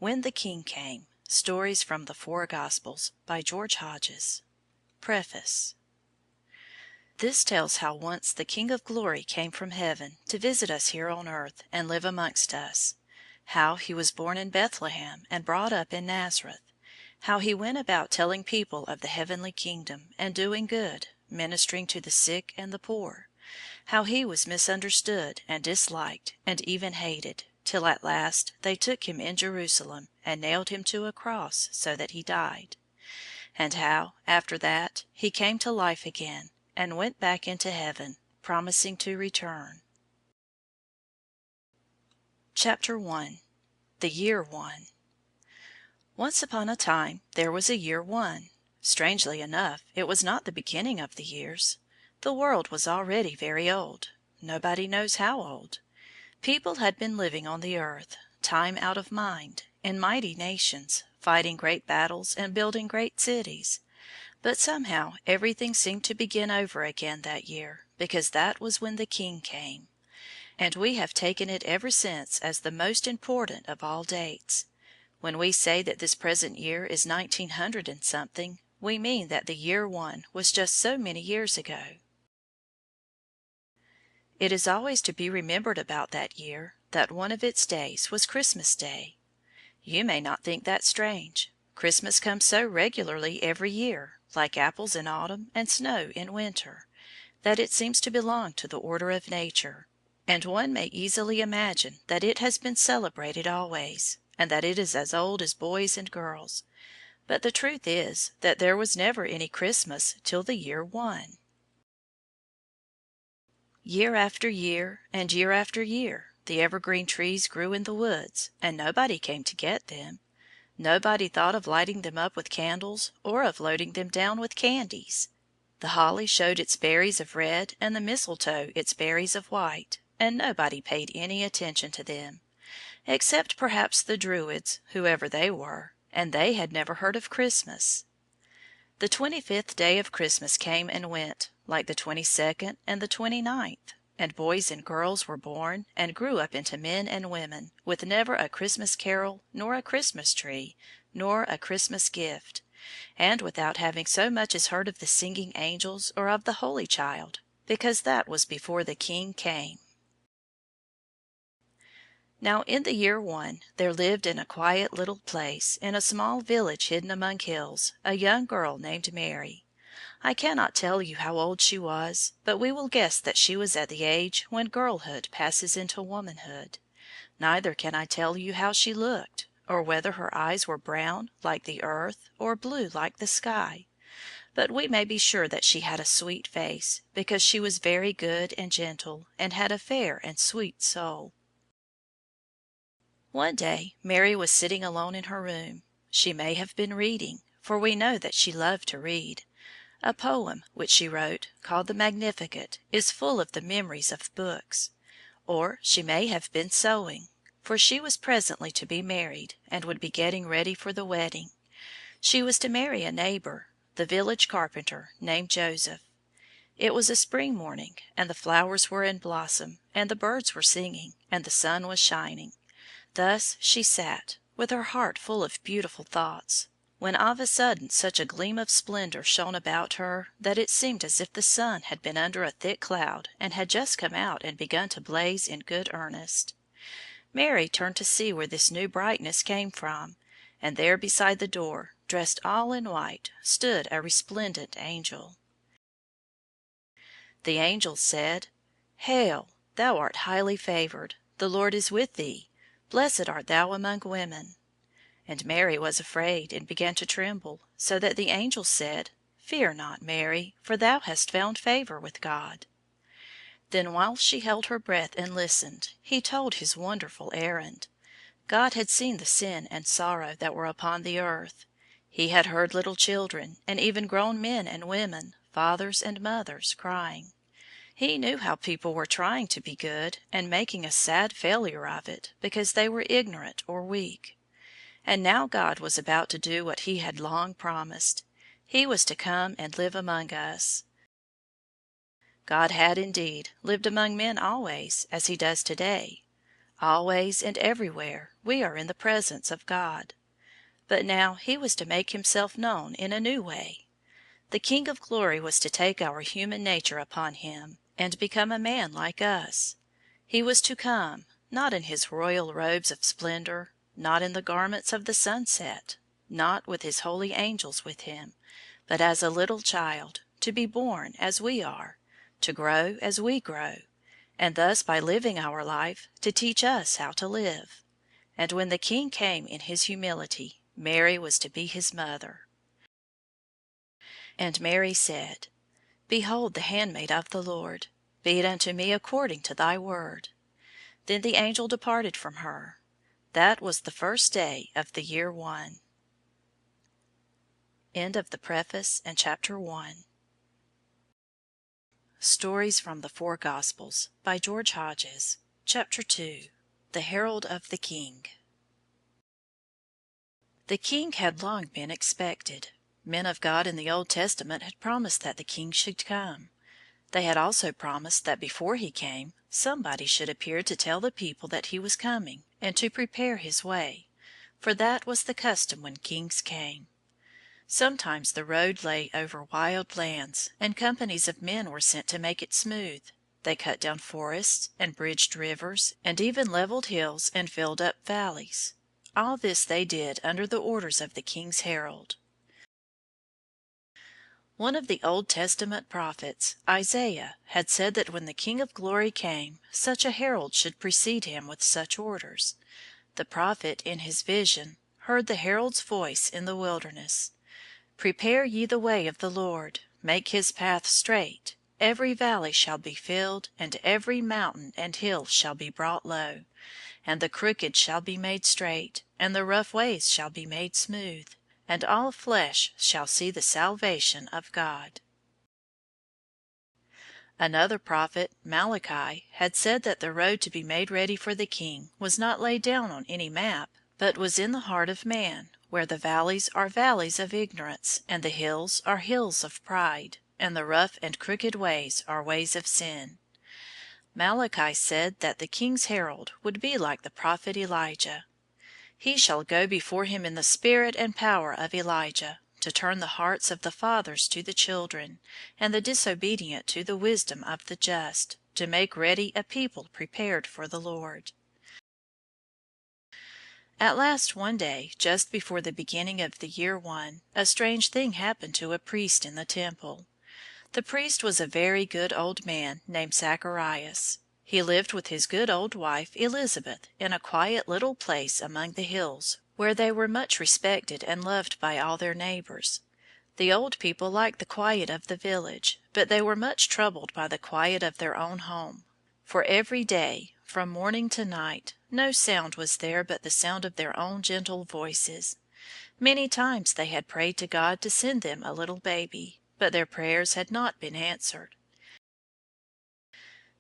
When the King Came, Stories from the Four Gospels, by George Hodges. Preface. This tells how once the King of Glory came from heaven to visit us here on earth and live amongst us; how he was born in Bethlehem and brought up in Nazareth; how he went about telling people of the heavenly kingdom and doing good, ministering to the sick and the poor; how he was misunderstood and disliked and even hated, till at last they took him in Jerusalem and nailed him to a cross so that he died; and how, after that, he came to life again and went back into heaven, promising to return. Chapter 1. The Year One. Once upon a time there was a year one. Strangely enough, it was not the beginning of the years. The world was already very old. Nobody knows how old. People had been living on the earth, time out of mind, in mighty nations, fighting great battles and building great cities. But somehow everything seemed to begin over again that year, because that was when the King came. And we have taken it ever since as the most important of all dates. When we say that this present year is 1900 and something, we mean that the year one was just so many years ago. It is always to be remembered about that year that one of its days was Christmas Day. You may not think that strange. Christmas comes so regularly every year, like apples in autumn and snow in winter, that it seems to belong to the order of nature, and one may easily imagine that it has been celebrated always, and that it is as old as boys and girls. But the truth is that there was never any Christmas till the year one. Year after year, and year after year, the evergreen trees grew in the woods, and nobody came to get them. Nobody thought of lighting them up with candles, or of loading them down with candies. The holly showed its berries of red and the mistletoe its berries of white, and nobody paid any attention to them, except perhaps the Druids, whoever they were, and they had never heard of Christmas. The 25th day of Christmas came and went, like the 22nd and the 29th, and boys and girls were born and grew up into men and women, with never a Christmas carol, nor a Christmas tree, nor a Christmas gift, and without having so much as heard of the singing angels or of the Holy Child, because that was before the King came. Now in the year one there lived in a quiet little place, in a small village hidden among hills, a young girl named Mary. I cannot tell you how old she was, but we will guess that she was at the age when girlhood passes into womanhood. Neither can I tell you how she looked, or whether her eyes were brown like the earth or blue like the sky. But we may be sure that she had a sweet face, because she was very good and gentle, and had a fair and sweet soul. One day Mary was sitting alone in her room. She may have been reading, for we know that she loved to read. A poem which she wrote, called the Magnificat, is full of the memories of books. Or she may have been sewing, for she was presently to be married, and would be getting ready for the wedding. She was to marry a neighbor, the village carpenter, named Joseph. It was a spring morning, and the flowers were in blossom, and the birds were singing, and the sun was shining. Thus she sat, with her heart full of beautiful thoughts, when of a sudden such a gleam of splendor shone about her that it seemed as if the sun had been under a thick cloud and had just come out and begun to blaze in good earnest. Mary turned to see where this new brightness came from, and there beside the door, dressed all in white, stood a resplendent angel. The angel said, "Hail, thou art highly favored, the Lord is with thee. Blessed art thou among women." And Mary was afraid, and began to tremble, so that the angel said, "Fear not, Mary, for thou hast found favor with God." Then while she held her breath and listened, he told his wonderful errand. God had seen the sin and sorrow that were upon the earth. He had heard little children, and even grown men and women, fathers and mothers, crying. He knew how people were trying to be good and making a sad failure of it because they were ignorant or weak. And now God was about to do what He had long promised. He was to come and live among us. God had, indeed, lived among men always, as He does today. Always and everywhere we are in the presence of God. But now he was to make himself known in a new way. The King of Glory was to take our human nature upon him, and become a man like us. He was to come, not in his royal robes of splendor, not in the garments of the sunset, not with his holy angels with him, but as a little child, to be born as we are, to grow as we grow, and thus by living our life to teach us how to live. And when the King came in his humility, Mary was to be his mother. And Mary said, Behold the handmaid of the Lord, be it unto me according to thy word. Then the angel departed from her. That was the first day of the year 1. End of the preface and chapter 1. Stories from the Four Gospels by George Hodges. Chapter 2. The Herald of the King. The King had long been expected. Men of God in the Old Testament had promised that the King should come. They had also promised that before he came, somebody should appear to tell the people that he was coming, and to prepare his way, for that was the custom when kings came. Sometimes the road lay over wild lands, and companies of men were sent to make it smooth. They cut down forests, and bridged rivers, and even leveled hills and filled up valleys. All this they did under the orders of the king's herald. One of the Old Testament prophets, Isaiah, had said that when the King of Glory came, such a herald should precede him with such orders. The prophet, in his vision, heard the herald's voice in the wilderness. Prepare ye the way of the Lord, make his path straight. Every valley shall be filled, and every mountain and hill shall be brought low. And the crooked shall be made straight, and the rough ways shall be made smooth, and all flesh shall see the salvation of God. Another prophet, Malachi, had said that the road to be made ready for the King was not laid down on any map, but was in the heart of man, where the valleys are valleys of ignorance, and the hills are hills of pride, and the rough and crooked ways are ways of sin. Malachi said that the King's herald would be like the prophet Elijah. He shall go before him in the spirit and power of Elijah, to turn the hearts of the fathers to the children, and the disobedient to the wisdom of the just, to make ready a people prepared for the Lord. At last one day, just before the beginning of the year 1, a strange thing happened to a priest in the temple. The priest was a very good old man named Zacharias. He lived with his good old wife Elizabeth in a quiet little place among the hills, where they were much respected and loved by all their neighbors. The old people liked the quiet of the village, but they were much troubled by the quiet of their own home, for every day, from morning to night, no sound was there but the sound of their own gentle voices. Many times they had prayed to God to send them a little baby, but their prayers had not been answered.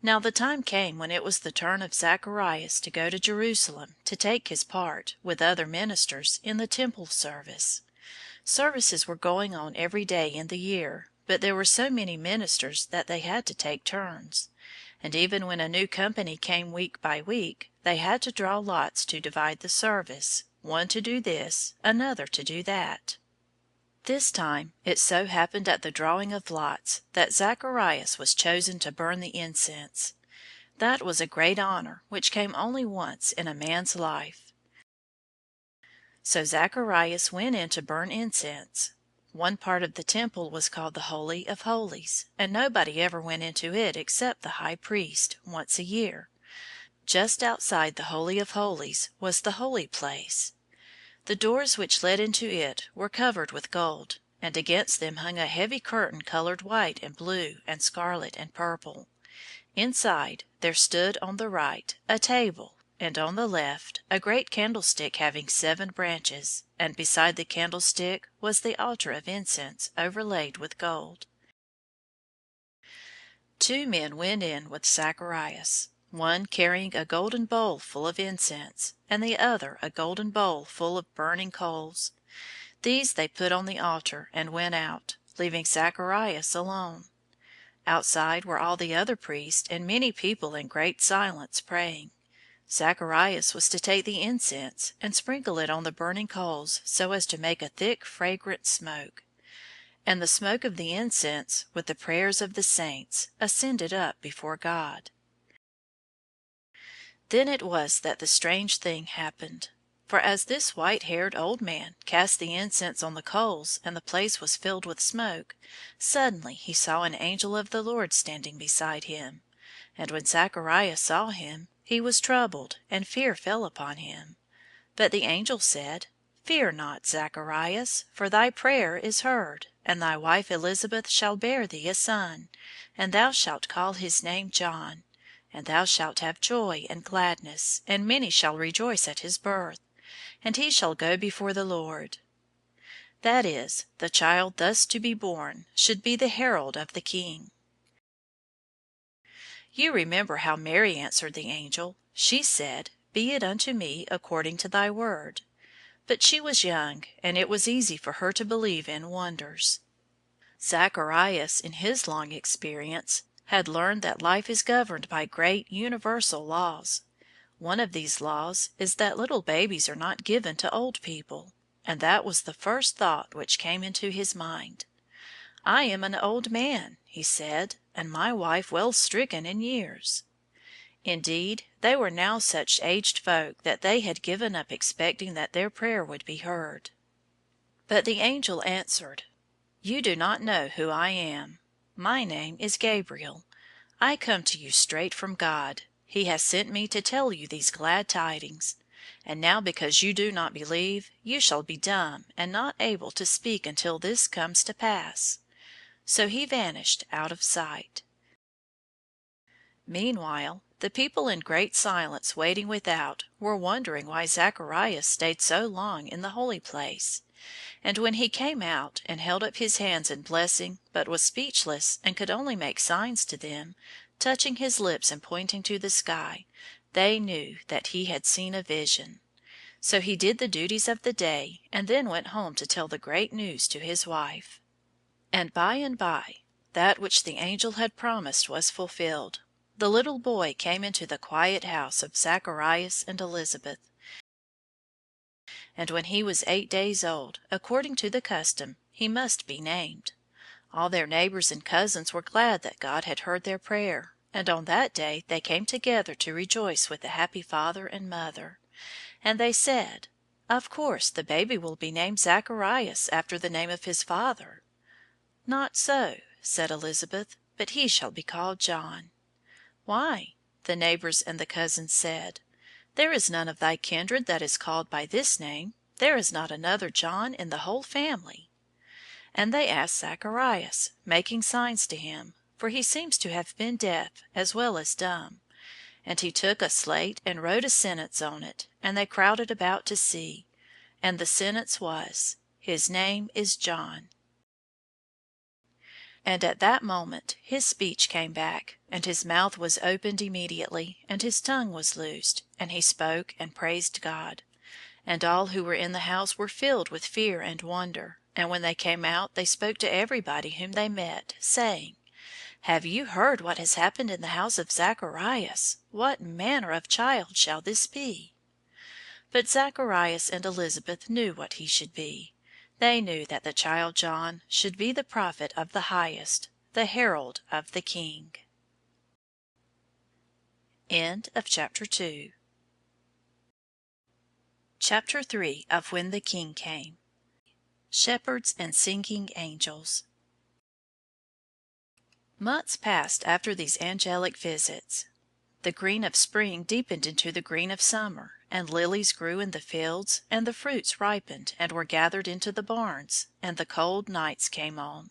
Now the time came when it was the turn of Zacharias to go to Jerusalem to take his part, with other ministers, in the temple service. Services were going on every day in the year, but there were so many ministers that they had to take turns. And even when a new company came week by week, they had to draw lots to divide the service, one to do this, another to do that. This time it so happened at the drawing of lots that Zacharias was chosen to burn the incense. That was a great honor which came only once in a man's life. So Zacharias went in to burn incense. One part of the temple was called the Holy of Holies, and nobody ever went into it except the high priest, once a year. Just outside the Holy of Holies was the holy place. The doors which led into it were covered with gold, and against them hung a heavy curtain colored white and blue and scarlet and purple. Inside there stood on the right a table, and on the left a great candlestick having 7 branches, and beside the candlestick was the altar of incense overlaid with gold. 2 men went in with Zacharias, one carrying a golden bowl full of incense, and the other a golden bowl full of burning coals. These they put on the altar and went out, leaving Zacharias alone. Outside were all the other priests and many people in great silence praying. Zacharias was to take the incense and sprinkle it on the burning coals so as to make a thick, fragrant smoke. And the smoke of the incense, with the prayers of the saints, ascended up before God. Then it was that the strange thing happened. For as this white-haired old man cast the incense on the coals and the place was filled with smoke, suddenly he saw an angel of the Lord standing beside him. And when Zacharias saw him, he was troubled, and fear fell upon him. But the angel said, Fear not, Zacharias, for thy prayer is heard, and thy wife Elizabeth shall bear thee a son, and thou shalt call his name John. And thou shalt have joy and gladness, and many shall rejoice at his birth. And he shall go before the Lord. That is, the child thus to be born should be the herald of the King. You remember how Mary answered the angel. She said, Be it unto me according to thy word. But she was young, and it was easy for her to believe in wonders. Zacharias, in his long experience, had learned that life is governed by great universal laws. One of these laws is that little babies are not given to old people, and that was the first thought which came into his mind. I am an old man, he said, and my wife well stricken in years. Indeed, they were now such aged folk that they had given up expecting that their prayer would be heard. But the angel answered, You do not know who I am. My name is Gabriel. I come to you straight from God. He has sent me to tell you these glad tidings. And now because you do not believe, you shall be dumb and not able to speak until this comes to pass. So he vanished out of sight. Meanwhile, the people in great silence waiting without were wondering why Zacharias stayed so long in the holy place. And when he came out and held up his hands in blessing, but was speechless and could only make signs to them, touching his lips and pointing to the sky, they knew that he had seen a vision. So he did the duties of the day and then went home to tell the great news to his wife. And by, that which the angel had promised was fulfilled. The little boy came into the quiet house of Zacharias and Elizabeth. And when he was 8 days old, according to the custom, he must be named. All their neighbors and cousins were glad that God had heard their prayer, and on that day they came together to rejoice with the happy father and mother. And they said, Of course the baby will be named Zacharias after the name of his father. Not so, said Elizabeth, but he shall be called John. Why? The neighbors and the cousins said. There is none of thy kindred that is called by this name. There is not another John in the whole family. And they asked Zacharias, making signs to him, for he seems to have been deaf as well as dumb. And he took a slate and wrote a sentence on it, and they crowded about to see. And the sentence was, His name is John. And at that moment his speech came back, and his mouth was opened immediately, and his tongue was loosed, and he spoke and praised God. And all who were in the house were filled with fear and wonder, and when they came out they spoke to everybody whom they met, saying, Have you heard what has happened in the house of Zacharias? What manner of child shall this be? But Zacharias and Elizabeth knew what he should be. They knew that the child John should be the prophet of the highest, the herald of the King. End of chapter 2. Chapter 3 of When the King Came. Shepherds and Singing Angels. Months passed after these angelic visits. The green of spring deepened into the green of summer, and lilies grew in the fields, and the fruits ripened and were gathered into the barns, and the cold nights came on.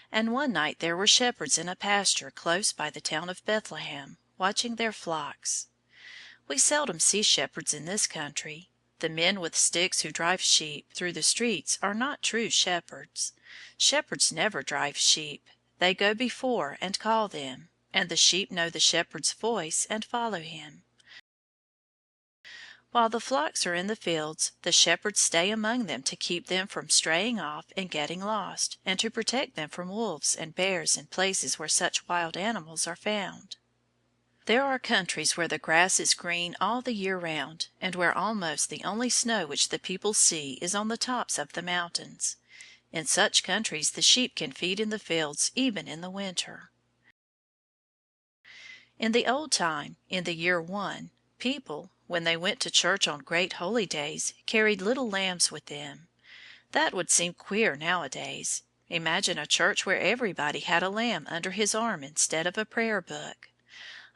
And one night there were shepherds in a pasture close by the town of Bethlehem, watching their flocks. We seldom see shepherds in this country. The men with sticks who drive sheep through the streets are not true shepherds. Shepherds never drive sheep. They go before and call them, and the sheep know the shepherd's voice and follow him. While the flocks are in the fields, the shepherds stay among them to keep them from straying off and getting lost, and to protect them from wolves and bears in places where such wild animals are found. There are countries where the grass is green all the year round, and where almost the only snow which the people see is on the tops of the mountains. In such countries the sheep can feed in the fields even in the winter. In the old time, in the year 1, people, when they went to church on great holy days, carried little lambs with them. That would seem queer nowadays. Imagine a church where everybody had a lamb under his arm instead of a prayer book.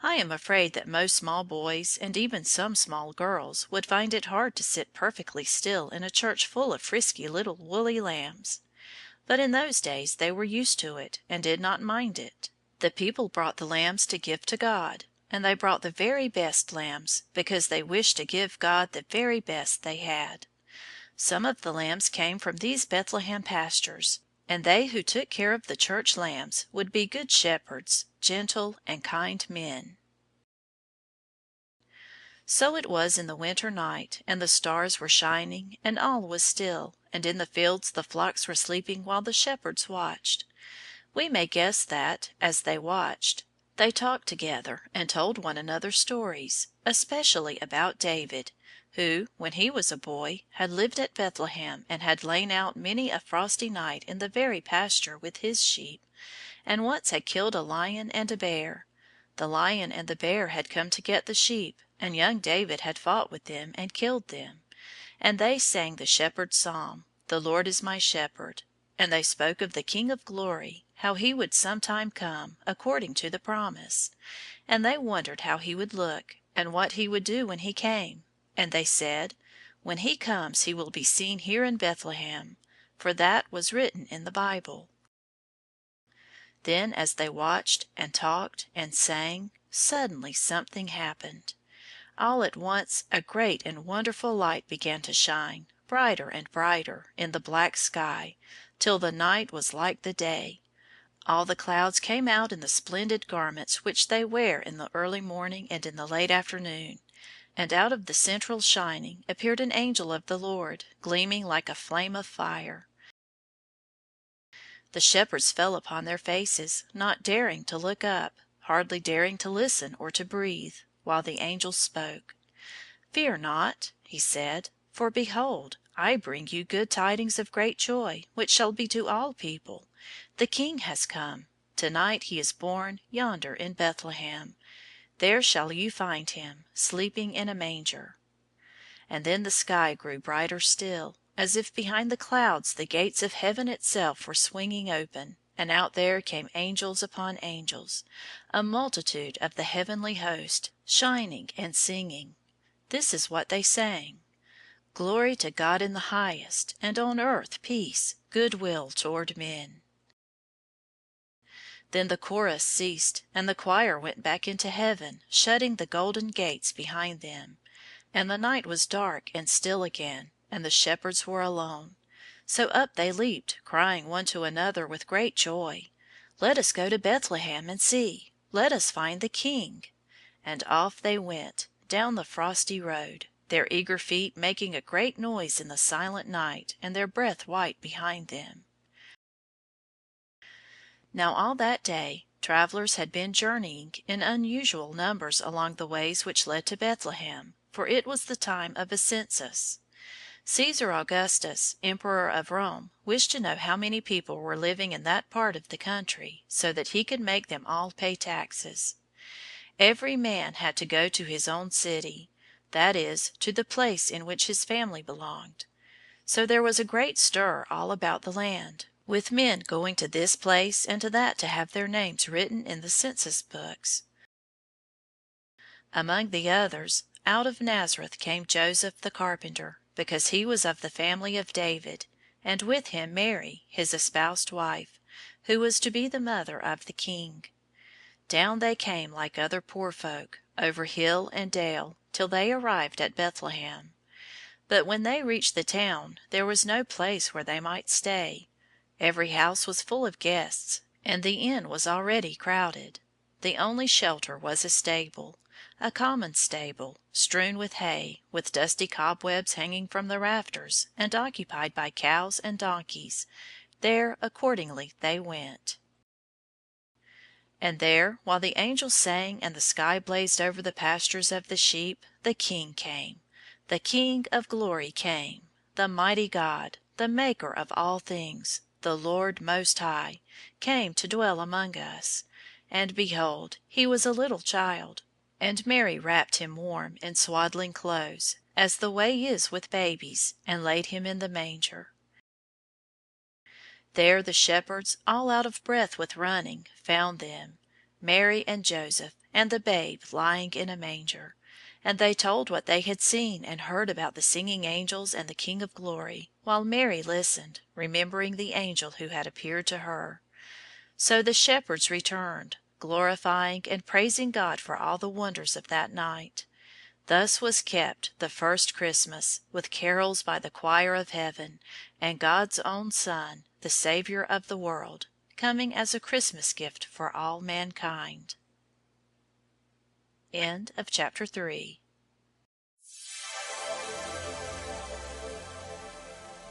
I am afraid that most small boys and even some small girls would find it hard to sit perfectly still in a church full of frisky little woolly lambs. But in those days they were used to it and did not mind it. The people brought the lambs to give to God, and they brought the very best lambs because they wished to give God the very best they had. Some of the lambs came from these Bethlehem pastures, and they who took care of the church lambs would be good shepherds, gentle and kind men. So it was in the winter night, and the stars were shining, and all was still, and in the fields the flocks were sleeping while the shepherds watched. We may guess that, as they watched, they talked together and told one another stories, especially about David, who, when he was a boy, had lived at Bethlehem and had lain out many a frosty night in the very pasture with his sheep, and once had killed a lion and a bear. The lion and the bear had come to get the sheep, and young David had fought with them and killed them. And they sang the shepherd's psalm, "The Lord is my shepherd." And they spoke of the King of glory, how he would sometime come, according to the promise. And they wondered how he would look, and what he would do when he came. And they said, "When he comes he will be seen here in Bethlehem," for that was written in the Bible. Then, as they watched and talked and sang, suddenly something happened. All at once a great and wonderful light began to shine, brighter and brighter, in the black sky, till the night was like the day. All the clouds came out in the splendid garments which they wear in the early morning and in the late afternoon, and out of the central shining appeared an angel of the Lord, gleaming like a flame of fire. The shepherds fell upon their faces, not daring to look up, hardly daring to listen or to breathe, while the angel spoke. "Fear not," he said, "for behold, I bring you good tidings of great joy, which shall be to all people. The King has come. To-night he is born yonder in Bethlehem. There shall you find him, sleeping in a manger." And then the sky grew brighter still, as if behind the clouds the gates of heaven itself were swinging open, and out there came angels upon angels, a multitude of the heavenly host, shining and singing. This is what they sang: "Glory to God in the highest, and on earth peace, good-will toward men." Then the chorus ceased, and the choir went back into heaven, shutting the golden gates behind them. And the night was dark and still again, and the shepherds were alone. So up they leaped, crying one to another with great joy, "Let us go to Bethlehem and see! Let us find the King!" And off they went, down the frosty road, their eager feet making a great noise in the silent night, and their breath white behind them. Now all that day travellers had been journeying in unusual numbers along the ways which led to Bethlehem, for it was the time of a census. Caesar Augustus, Emperor of Rome, wished to know how many people were living in that part of the country, so that he could make them all pay taxes. Every man had to go to his own city, that is, to the place in which his family belonged. So there was a great stir all about the land, with men going to this place and to that to have their names written in the census books. Among the others, out of Nazareth came Joseph the carpenter, because he was of the family of David, and with him Mary, his espoused wife, who was to be the mother of the King. Down they came like other poor folk, over hill and dale, till they arrived at Bethlehem. But when they reached the town there was no place where they might stay. Every house was full of guests, and the inn was already crowded. The only shelter was a stable, a common stable, strewn with hay, with dusty cobwebs hanging from the rafters, and occupied by cows and donkeys. There accordingly they went. And there, while the angels sang and the sky blazed over the pastures of the sheep, the King came. The King of glory came. The mighty God, the Maker of all things, the Lord Most High, came to dwell among us. And behold, he was a little child. And Mary wrapped him warm in swaddling clothes, as the way is with babies, and laid him in the manger. There the shepherds, all out of breath with running, found them, Mary and Joseph, and the babe lying in a manger. And they told what they had seen and heard about the singing angels and the King of glory, while Mary listened, remembering the angel who had appeared to her. So the shepherds returned, glorifying and praising God for all the wonders of that night. Thus was kept the first Christmas, with carols by the choir of heaven, and God's own Son, the Saviour of the world, coming as a Christmas gift for all mankind. End of chapter 3.